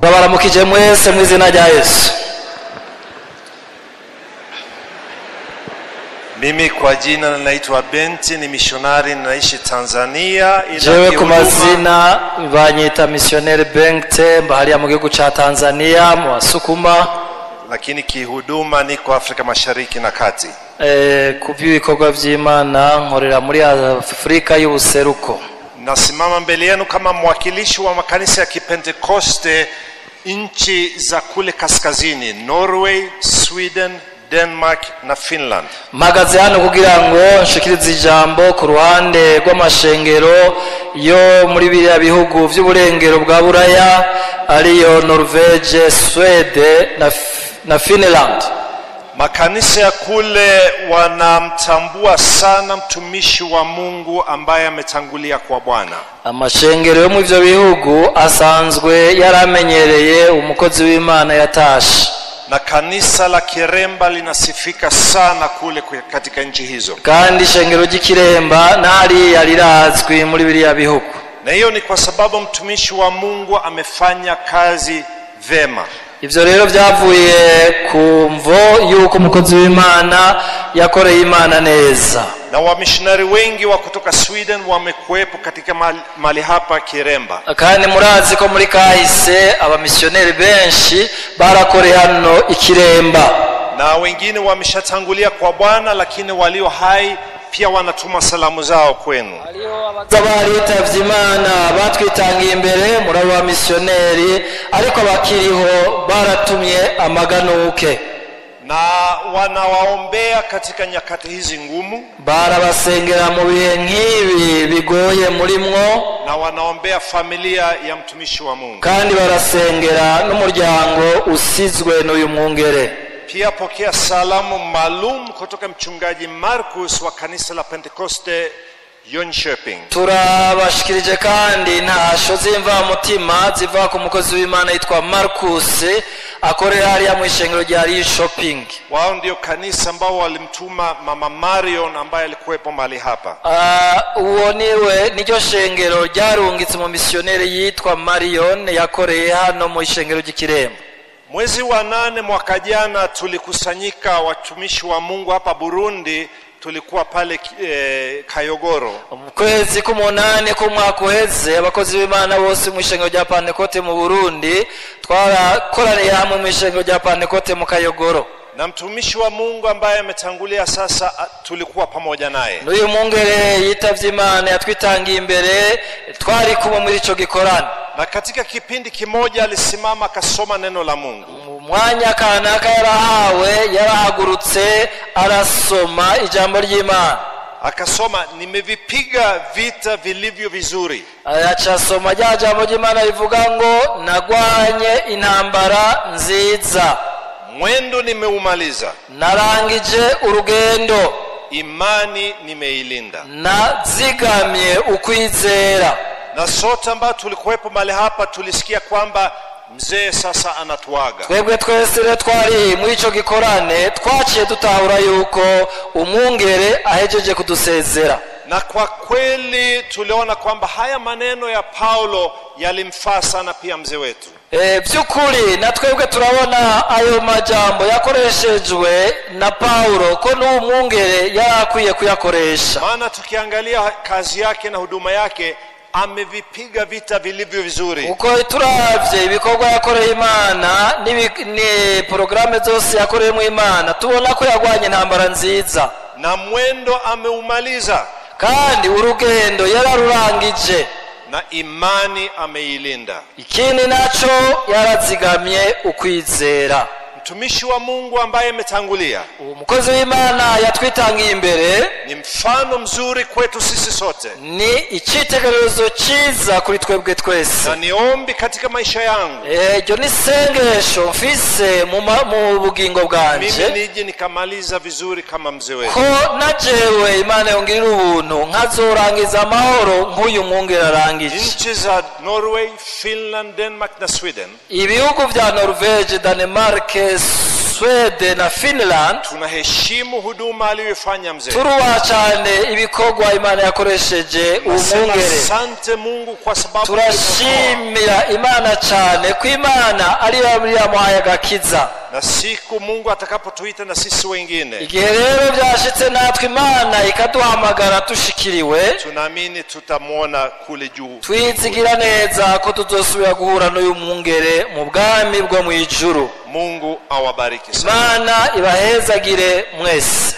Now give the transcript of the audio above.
Baramukije mwese mu izina rya Yesu. Mimi kwa jina naitwa Benti, ni missionary naishi Tanzania. Jewe ku mazina banyita missionary Benti, mbahariya mu gihugu cha Tanzania mu Wasukuma, lakini kihuduma niko Afrika Mashariki na Kati. Kuby'ibikorwa by'Imana nkorera muri Afrika y'ubuseruko. Nasimama mbele yenu kama mwakilishi wa makanisa ya Kipentekoste nchi za kule kaskazini, Norway, Sweden, Denmark na Finland. Magaze hano kugira ngo nshikirize ijambo ku ruhande rw'amashengero yo muri biriya bihugu by'uburengero bwa Buraya ariyo Norvege, Sweden na Finland. Makanisa ya kule wanamtambua sana mtumishi wa Mungu ambaye ametangulia kwa Bwana. Amashengero yo mu ivyo bihugu asanzwe yaramenyereye umukozi w'Imana yatashe. Na kanisa la Kiremba linasifika sana kule katika nchi hizo. Kandi shengero ry'Ikiremba nari yarirazwi muri biriya bihugu. Na hiyo ni kwa sababu mtumishi wa Mungu amefanya kazi vema. Ivyo rero byavuye ku mvo yuko umukozi w'Imana yakoreye Imana neza. Na wamissionari wengi wa kutoka Sweden wamekuwepo katika mali hapa Kiremba. Kandi murazi ko muri kahise abamissioneri benshi barakoreye hano Ikiremba. Na wengine wameshatangulia kwa Bwana, lakini walio hai pia wanatuma salamu zao kwenu. Abaritavye Imana batwitangiye imbere muri abo bamissioneri, ariko bakiriho baratumye amaganuke. Na wanawaombea katika nyakati hizi ngumu. Barabasengera mu bihe nk'ibi bigoye murimwo. Na wanaombea familia ya mtumishi wa Mungu. Kandi barasengera n'umuryango usizwe n'uyu mwungere. Pia pokea salamu maalum kutoka mchungaji Marcus wa kanisa la Pentekoste Jönköping. Turabashikirije kandi ntasho zimva mutima ziva ku mukozi w'Imana yitwa Marcus akorera hariya mu ishengero rya Jönköping. Wao ndio kanisa ambao walimtuma mama Marion ambaye alikuwepo mahali hapa. Uwo niwe niryo shengero ryarungitse mu missionary yitwa Marion yakoreye hano mu ishengero ry'Ikiremba. Mwezi wa 8 mwaka jana tulikusanyika watumishi wa Mungu hapa Burundi, tulikuwa pale Kayogoro. Kwezi kumunane ku mwaka uheze abakozi b'Imana bose mu ishengero rya Pentekoste mu Burundi twarakoraniye hamwe mu ishengero rya Pentekoste mu Kayogoro. Na mtumishi wa Mungu ambaye ametangulia sasa tulikuwa pamoja naye. N'uyu mwungere yitavye Imana yatwitangiye imbere twari kumwe muri ico gikorano. Na katika kipindi kimoja alisimama akasoma neno la Mungu. Mwanya kanaka yarahagurutse arasoma ijambo ry'Imana. Akasoma, nimevipiga vita vilivyo vizuri. Ayachasoma jambo ry'Imana rivuga ngo nagwanye intambara nziza. Mwendo nimeumaliza. Narangije urugendo. Imani nimeilinda. Nazigamye ukwizera. Na sote ambao tulikuwepo mahali hapa tulisikia kwamba mzee sasa anatuaga. Twebwe twese twari muri ico gikorane twaciye dutahura yuko umwungere ahejeje kudusezera. Na kwa kweli tuliona kwamba haya maneno ya Paulo yalimfaa sana pia mzee wetu. Byukuri na twebwe turabona ayo majambo yakoreshejwe na Paulo ko n'umwungere yarakwiye kuyakoresha. Maana tukiangalia kazi yake na huduma yake amevipiga vita vilivyo vizuri. Uko turavye ibikorwa yakoreye Imana ni programme zose yakoreye mu Imana tubona ko yagwanye intambara nziza. Na mwendo ameumaliza. Kandi urugendo yararurangije. Na imani ameilinda. Ikindi nacho yarazigamye ukwizera. Mtumishi wa Mungu ambaye ametangulia, umukozi w'Imana yatwitangiye imbere, ni mfano mzuri kwetu sisi sote. Ni icyitegererezo cyiza kuri twebwe twese. Na niombi katika maisha yangu. Ryo ni sengesho mfise mu bugingo bwanje. Mimi nije nikamaliza vizuri kama mzee wetu. Ko najewe Imana yongirira ubuntu nkazorangiza amahoro nk'uyu mwungere arangije. Nchi za Norway, Finland, Denmark na Sweden. Ibihugu vya Norvege, Denmark, Sweden na Finland tunaheshimu huduma aliyofanya mzee. turuwa cyane ibikorwa Imana yakoresheje umwungere. Asante Mungu kwa sababu turashimira Imana cyane ko Imana ari yamuhaye agakiza. na siku Mungu atakapotuita na sisi wengine, igihe rero byashitse natwe Imana ikaduhamagara tushikiriwe, tunaamini tutamwona kule juu. twizigira neza ko tuzosubira guhura n'uyu mwungere mu bwami bwo mu ijuru. Mungu awabariki sana. Imana ibahezagire mwese.